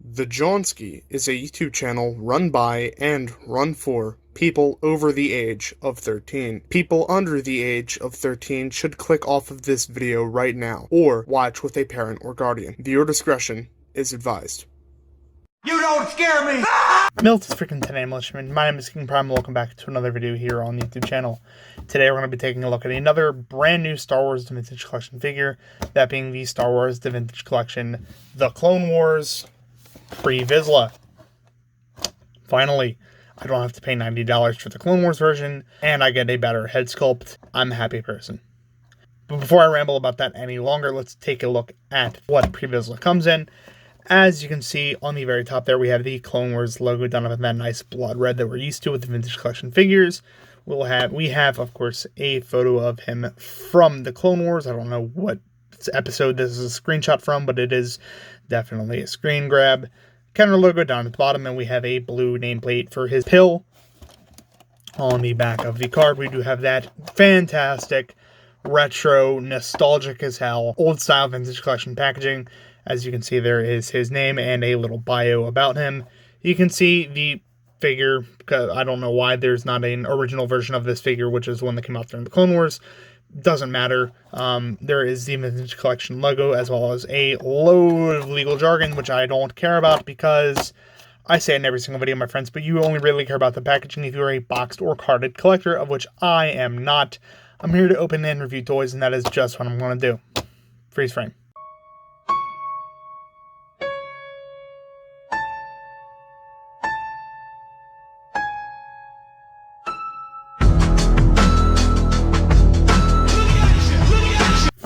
The Johnsky is a YouTube channel run by and run for people over the age of 13. People under the age of 13 should click off of this video right now, or watch with a parent or guardian. Viewer discretion is advised. You don't scare me! Milts freaking today, militiamen. My name is King Prime. Welcome back to another video here on the YouTube channel. Today we're going to be taking a look at another brand new Star Wars The Vintage Collection figure, that being the Star Wars The Vintage Collection The Clone Wars pre-Vizsla. Finally, I don't have to pay $90 for the Clone Wars version, and I get a better head sculpt. I'm a happy person. But before I ramble about that any longer, let's take a look at what pre-Vizsla comes in. As you can see on the very top there, we have the Clone Wars logo done up in that nice blood red that we're used to with the Vintage Collection figures. We have, of course, a photo of him from the Clone Wars. I don't know what episode this is a screenshot from, but it is definitely a screen grab. Counter logo down at the bottom, and we have a blue nameplate for his pill on the back of the card. We do have that fantastic, retro, nostalgic as hell, old style Vintage Collection packaging. As you can see, there is his name and a little bio about him. You can see the figure, because I don't know why there's not an original version of this figure, which is one that came out during the Clone Wars. Doesn't matter. There is the Vintage Collection logo, as well as a load of legal jargon, which I don't care about, because I say it in every single video, my friends, but you only really care about the packaging if you're a boxed or carded collector, of which I am not. I'm here to open and review toys, and that is just what I'm going to do. Freeze frame.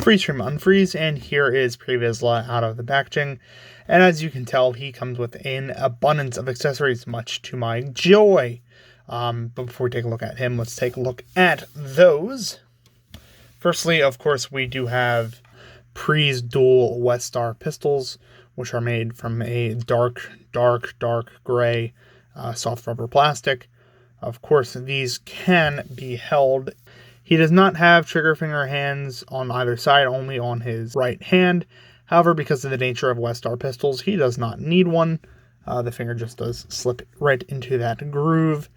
Freeze frame unfreeze, and here is pre-Vizsla out of the packaging. And as you can tell, he comes with an abundance of accessories, much to my joy. But before we take a look at him, let's take a look at those. Firstly, of course, we do have Pre's dual West Star pistols, which are made from a dark gray soft rubber plastic. Of course, these can be held. He does not have trigger finger hands on either side, only on his right hand. However, because of the nature of West Star pistols, he does not need one. The finger just does slip right into that groove.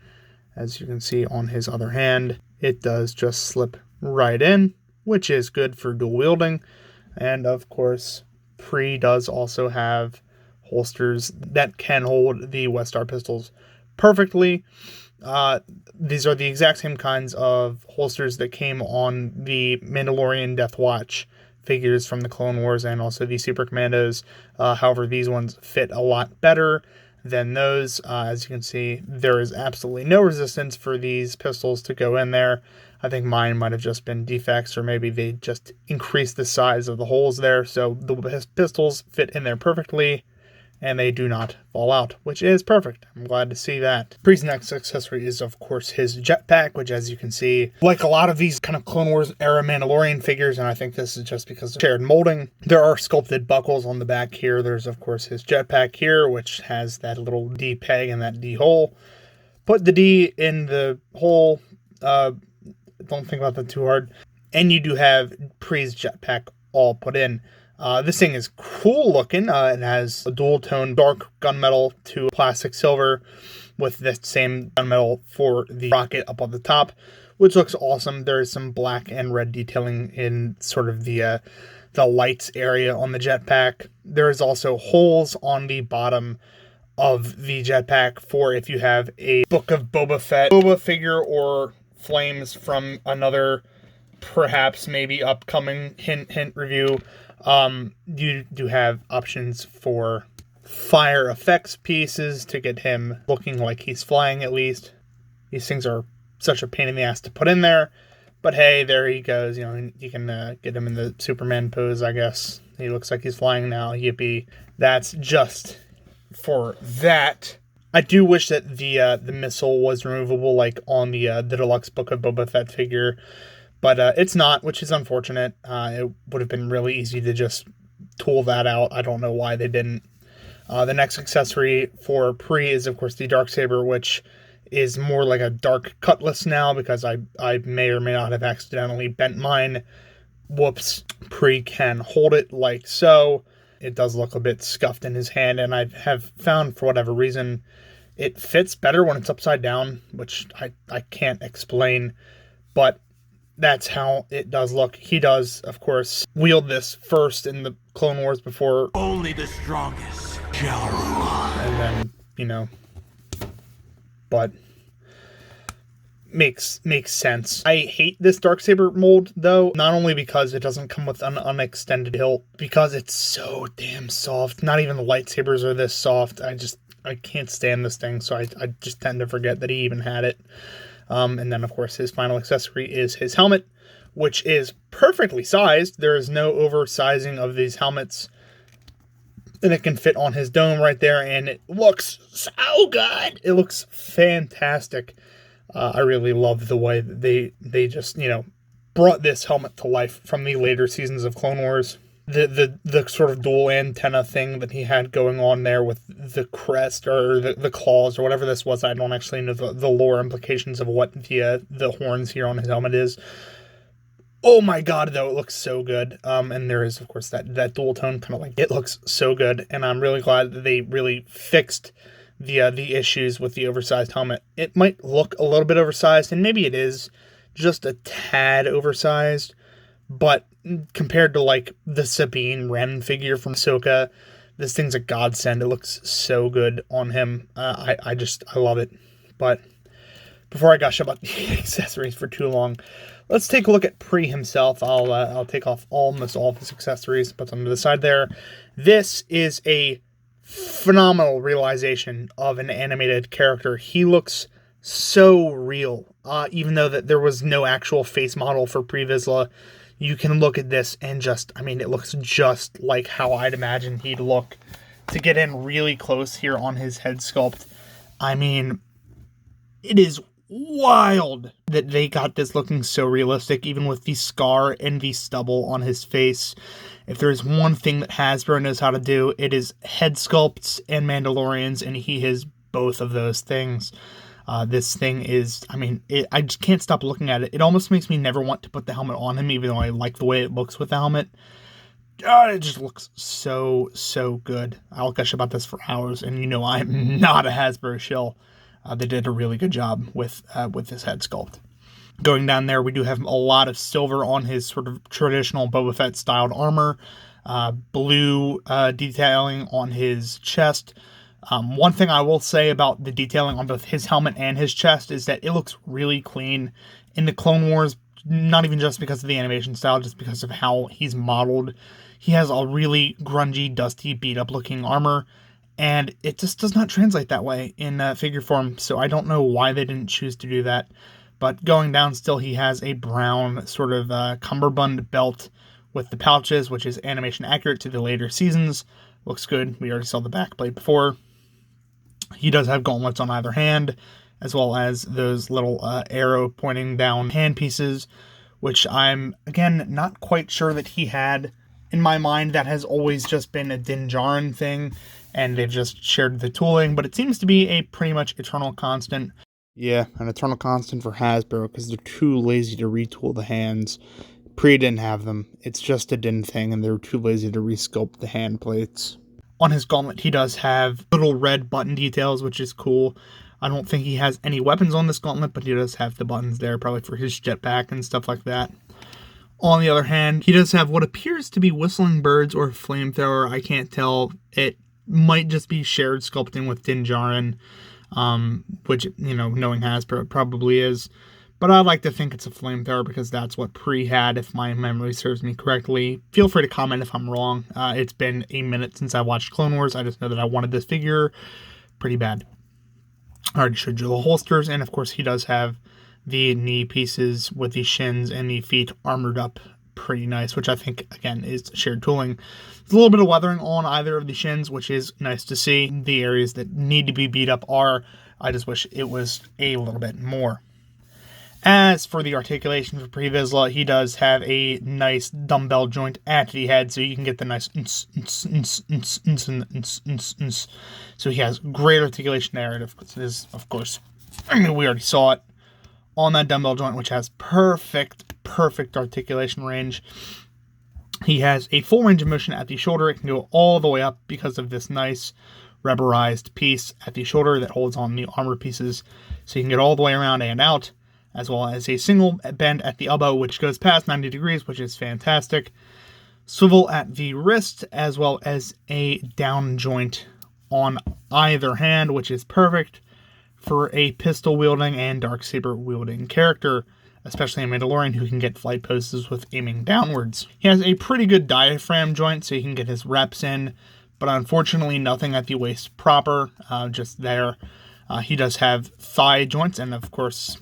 As you can see on his other hand, it does just slip right in, which is good for dual wielding. And of course, Pre does also have holsters that can hold the West Star pistols perfectly. These are the exact same kinds of holsters that came on the Mandalorian Death Watch figures from the Clone Wars and also the Super Commandos. However, these ones fit a lot better than those. As you can see, there is absolutely no resistance for these pistols to go in there. I think mine might have just been defects, or maybe they just increased the size of the holes there. So the pistols fit in there perfectly, and they do not fall out, which is perfect. I'm glad to see that. Pre's next accessory is, of course, his jetpack, which, as you can see, like a lot of these kind of Clone Wars era Mandalorian figures, and I think this is just because of shared molding, there are sculpted buckles on the back here. There's, of course, his jetpack here, which has that little D peg and that D hole. Put the D in the hole. Don't think about that too hard. And you do have Pre's jetpack all put in. This thing is cool looking. It has a dual tone dark gunmetal to plastic silver with the same gunmetal for the rocket up on the top, which looks awesome. There is some black and red detailing in sort of the lights area on the jetpack. There is also holes on the bottom of the jetpack for if you have a Book of Boba Fett Boba figure or flames from another perhaps maybe upcoming hint review. You do have options for fire effects pieces to get him looking like he's flying, at least. These things are such a pain in the ass to put in there, but hey, there he goes. You know, you can get him in the Superman pose, I guess. He looks like he's flying now. Yippee. That's just for that. I do wish that the missile was removable, like on the deluxe Book of Boba Fett figure. But it's not, which is unfortunate. It would have been really easy to just tool that out. I don't know why they didn't. The next accessory for Pre is, of course, the Darksaber, which is more like a dark cutlass now because I may or may not have accidentally bent mine. Whoops. Pre can hold it like so. it does look a bit scuffed in his hand, and I have found, for whatever reason, it fits better when it's upside down, which I can't explain, but that's how it does look. He does, of course, wield this first in the Clone Wars before... Only the strongest shall rule. And then, you know... But... Makes sense. I hate this Darksaber mold, though, not only because it doesn't come with an unextended hilt, because it's so damn soft. Not even the lightsabers are this soft. I can't stand this thing, so I just tend to forget that he even had it. And then, of course, his final accessory is his helmet, which is perfectly sized. There is no oversizing of these helmets. And it can fit on his dome right there, and it looks so good. It looks fantastic. I really love the way that they just, you know, brought this helmet to life from the later seasons of Clone Wars. The sort of dual antenna thing that he had going on there with the crest or the claws or whatever this was. I don't actually know the lore implications of what the horns here on his helmet is. Oh my god, though, it looks so good. And there is, of course, that dual tone kind of like, it looks so good. And I'm really glad that they really fixed the issues with the oversized helmet. It might look a little bit oversized, and maybe it is just a tad oversized, but compared to like the Sabine Wren figure from Ahsoka, this thing's a godsend. It looks so good on him. I love it. But before I gush about the accessories for too long, let's take a look at Pre himself. I'll take off almost all of his accessories, put them to the side there. This is a phenomenal realization of an animated character. He looks so real, even though that there was no actual face model for Pre Vizsla. You can look at this and just, I mean, it looks just like how I'd imagine he'd look. To get in really close here on his head sculpt, I mean, it is wild that they got this looking so realistic, even with the scar and the stubble on his face. If there's one thing that Hasbro knows how to do, it is head sculpts and Mandalorians, and he has both of those things. This thing is, I mean, I just can't stop looking at it. It almost makes me never want to put the helmet on him, even though I like the way it looks with the helmet. God, it just looks so, so good. I'll gush about this for hours, and you know I'm not a Hasbro shill. They did a really good job with this head sculpt. Going down there, we do have a lot of silver on his sort of traditional Boba Fett styled armor. Blue detailing on his chest. One thing I will say about the detailing on both his helmet and his chest is that it looks really clean. In the Clone Wars, not even just because of the animation style, just because of how he's modeled, he has a really grungy, dusty, beat-up looking armor, and it just does not translate that way in figure form, so I don't know why they didn't choose to do that. But going down still, he has a brown sort of cummerbund belt with the pouches, which is animation accurate to the later seasons. Looks good. We already saw the back plate before. He does have gauntlets on either hand, as well as those little arrow pointing down hand pieces, which I'm, again, not quite sure that he had. In my mind, that has always just been a Din Djarin thing, and they've just shared the tooling, but it seems to be a pretty much eternal constant. Yeah, an eternal constant for Hasbro, because they're too lazy to retool the hands. Pre didn't have them. It's just a Din thing, and they're too lazy to resculpt the hand plates. On his gauntlet, he does have little red button details, which is cool. I don't think he has any weapons on this gauntlet, but he does have the buttons there, probably for his jetpack and stuff like that. On the other hand, he does have what appears to be whistling birds or flamethrower. I can't tell. It might just be shared sculpting with Din Djarin, which, you know, knowing Hasbro, it probably is. But I like to think it's a flamethrower because that's what Pre had, if my memory serves me correctly. Feel free to comment if I'm wrong. It's been a minute since I watched Clone Wars. I just know that I wanted this figure pretty bad. I already showed you the holsters, and of course he does have the knee pieces with the shins and the feet armored up pretty nice, which I think, again, is shared tooling. There's a little bit of weathering on either of the shins, which is nice to see. The areas that need to be beat up are. I just wish it was a little bit more. As for the articulation for Pre Vizsla, he does have a nice dumbbell joint at the head, so you can get the nice so he has great articulation there. And it is, of course, I mean, we already saw it on that dumbbell joint, which has perfect articulation range. He has a full range of motion at the shoulder. It can go all the way up because of this nice rubberized piece at the shoulder that holds on the armor pieces. So you can get all the way around and out, as well as a single bend at the elbow, which goes past 90 degrees, which is fantastic. Swivel at the wrist, as well as a down joint on either hand, which is perfect for a pistol wielding and darksaber wielding character, especially a Mandalorian who can get flight poses with aiming downwards. He has a pretty good diaphragm joint, so he can get his reps in, but unfortunately nothing at the waist proper, just there. He does have thigh joints, and of course,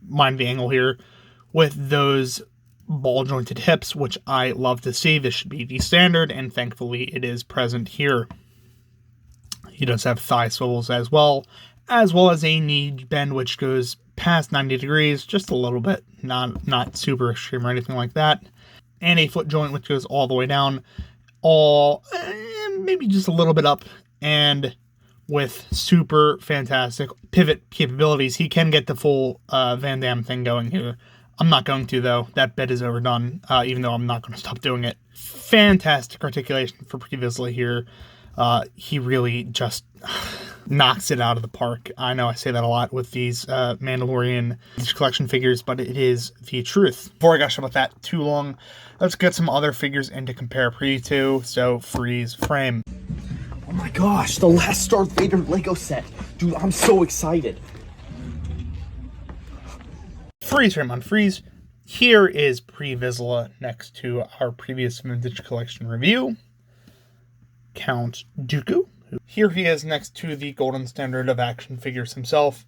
mind the angle here, with those ball jointed hips, which I love to see. This should be the standard, and thankfully it is present here. He does have thigh swivels as well as a knee bend, which goes past 90 degrees, just a little bit, not super extreme or anything like that. And a foot joint, which goes all the way down, maybe just a little bit up, and with super fantastic pivot capabilities, he can get the full Van Damme thing going here. I'm not going to, though. That bit is overdone, even though I'm not going to stop doing it. Fantastic articulation for Pre Vizsla here. He really just knocks it out of the park. I know I say that a lot with these Mandalorian collection figures, but it is the truth. Before I gush about that too long, let's get some other figures in to compare Pre to. So, freeze frame. Oh my gosh, the last Darth Vader Lego set. Dude, I'm so excited. Freeze frame on freeze. Here is Pre Vizsla next to our previous vintage collection review. Count Dooku. Here he is next to the golden standard of action figures himself,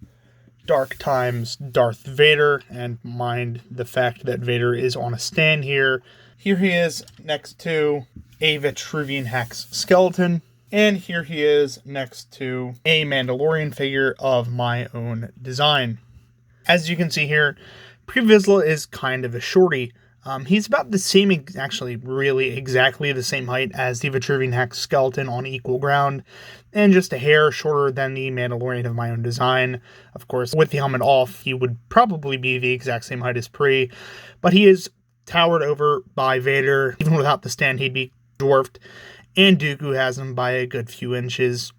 Dark Times Darth Vader, and mind the fact that Vader is on a stand here. Here he is next to a Vitruvian Hack's skeleton, and here he is next to a Mandalorian figure of my own design. As you can see here, Pre Vizsla is kind of a shorty. He's about the same, actually really exactly the same height as the Vitruvian Hack's skeleton on equal ground, and just a hair shorter than the Mandalorian of my own design. Of course, with the helmet off, he would probably be the exact same height as Pre, but he is towered over by Vader. Even without the stand, he'd be dwarfed, and Dooku has him by a good few inches.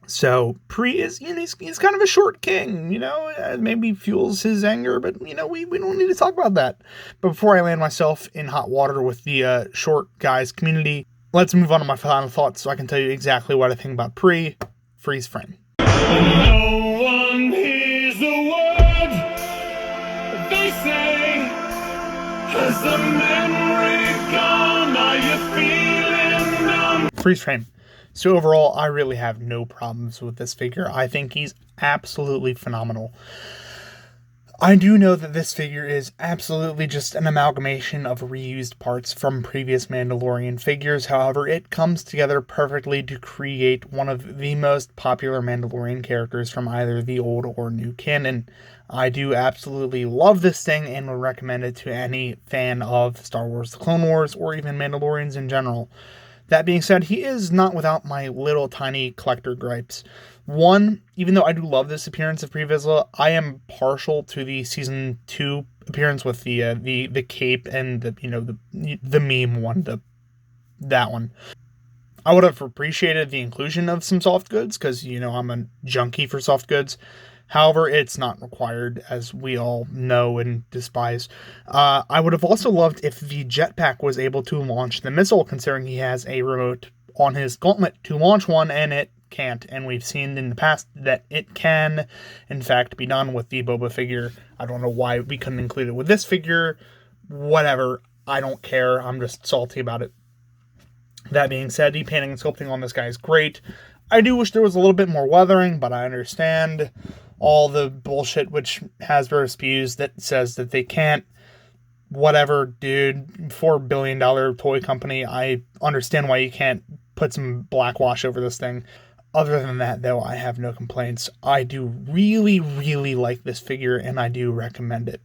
So Pre is, he's kind of a short king, maybe fuels his anger, but we don't need to talk about that. But before I land myself in hot water with the short guys community, let's move on to my final thoughts so I can tell you exactly what I think about Pre. Freeze frame. No one hears the word they say. Has the memory gone? Are you feeling numb? Freeze frame. So overall, I really have no problems with this figure. I think he's absolutely phenomenal. I do know that this figure is absolutely just an amalgamation of reused parts from previous Mandalorian figures. However, it comes together perfectly to create one of the most popular Mandalorian characters from either the old or new canon. I do absolutely love this thing and would recommend it to any fan of Star Wars The Clone Wars or even Mandalorians in general. That being said, he is not without my little tiny collector gripes. One, even though I do love this appearance of Pre Vizsla, I am partial to the season 2 appearance with the cape and the meme one, that one. I would have appreciated the inclusion of some soft goods because I'm a junkie for soft goods. However, it's not required, as we all know and despise. I would have also loved if the jetpack was able to launch the missile, considering he has a remote on his gauntlet to launch one, and it can't. And we've seen in the past that it can, in fact, be done with the Boba figure. I don't know why we couldn't include it with this figure. Whatever. I don't care. I'm just salty about it. That being said, the painting and sculpting on this guy is great. I do wish there was a little bit more weathering, but I understand all the bullshit which Hasbro spews that says that they can't. Whatever, dude. $4 billion toy company. I understand why you can't put some blackwash over this thing. Other than that, though, I have no complaints. I do really, really like this figure, and I do recommend it.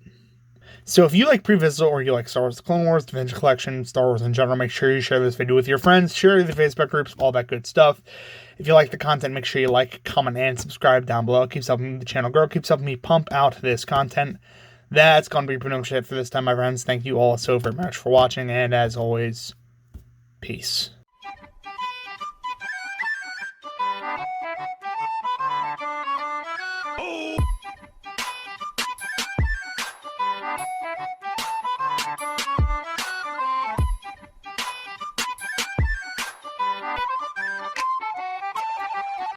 So if you like Pre Vizsla or you like Star Wars The Clone Wars, the Vintage Collection, Star Wars in general, make sure you share this video with your friends, share the Facebook groups, all that good stuff. If you like the content, make sure you like, comment, and subscribe down below. It keeps helping the channel grow, keeps helping me pump out this content. that's going to be pretty much it for this time, my friends. Thank you all so very much for watching, and as always, peace.